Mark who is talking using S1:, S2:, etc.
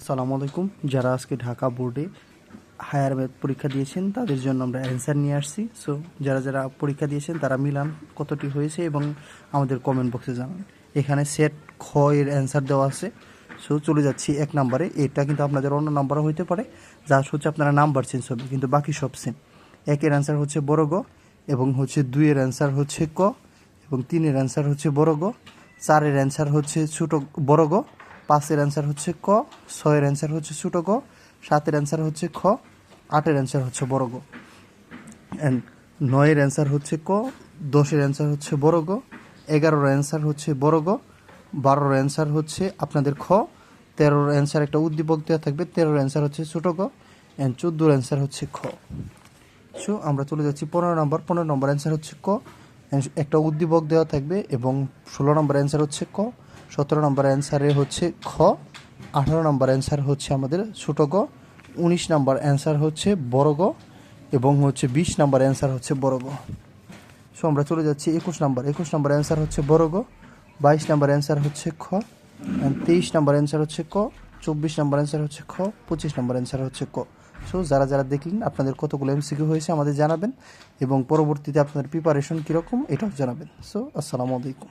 S1: আসসালামু আলাইকুম। যারা আজকে ঢাকা বোর্ডে হায়ার ম্যাথ পরীক্ষা দিয়েছেন তাদের জন্য আমরা অ্যান্সার নিয়ে আসছি। সো যারা যারা পরীক্ষা দিয়েছেন তারা মিলান কতটি হয়েছে এবং আমাদের কমেন্ট বক্সে জানান। এখানে সেট খ এর অ্যান্সার দেওয়া আছে। সো চলে যাচ্ছি 1 নম্বরে। এটা কিন্তু আপনাদের অন্য নাম্বারও হইতে পারে, যা হচ্ছে আপনারা নাম্বার চেঞ্জ হবে, কিন্তু বাকি সব সেম। 1 এর অ্যান্সার হচ্ছে বড় গ, এবং হচ্ছে 2 এর অ্যান্সার হচ্ছে ক, এবং 3 এর অ্যান্সার হচ্ছে বড় গ, 4 এর অ্যান্সার হচ্ছে ছোট বড় গ, 5 এর অ্যান্সার হচ্ছে ক, 6 এর অ্যান্সার হচ্ছে ছোট গ, 7 এর অ্যান্সার হচ্ছে খ, 8 এর অ্যান্সার হচ্ছে বড় গ, অ্যান্ড 9 এর অ্যান্সার হচ্ছে ক, 10 এর অ্যান্সার হচ্ছে বড় গ, 11 এর অ্যান্সার হচ্ছে বড় গ, 12 এর অ্যান্সার হচ্ছে আপনাদের খ, 13 এর অ্যান্সার একটা উদ্দীপক দেওয়া থাকবে, 13 এর অ্যান্সার হচ্ছে ছোট গ, অ্যান্ড 14 এর অ্যান্সার হচ্ছে খ। সো আমরা চলে যাচ্ছি 15 নম্বর। 15 নম্বর অ্যান্সার হচ্ছে ক, একটা উদ্দীপক দেওয়া থাকবে, এবং 16 নম্বর অ্যান্সার হচ্ছে ক, 17 নম্বর অ্যান্সারে হচ্ছে খ, 18 নম্বর অ্যান্সার হচ্ছে আমাদের ছোট গ, 19 নম্বর অ্যান্সার হচ্ছে বড় গ, এবং হচ্ছে 20 নম্বর অ্যান্সার হচ্ছে বড় গ। সো আমরা চলে যাচ্ছি 21 নম্বর। 21 নম্বর অ্যান্সার হচ্ছে বড় গ, 22 নম্বর অ্যান্সার হচ্ছে খ, 23 নম্বর অ্যান্সার হচ্ছে ক, 24 নম্বর অ্যান্সার হচ্ছে খ, 25 নম্বর অ্যান্সার হচ্ছে ক। সো যারা যারা দেখলেন আপনাদের কতগুলো এমসিকিউ হয়েছে আমাদের জানাবেন, এবং পরবর্তীতে আপনাদের প্রিপারেশন কীরকম এটাও জানাবেন। সো আসসালামু আলাইকুম।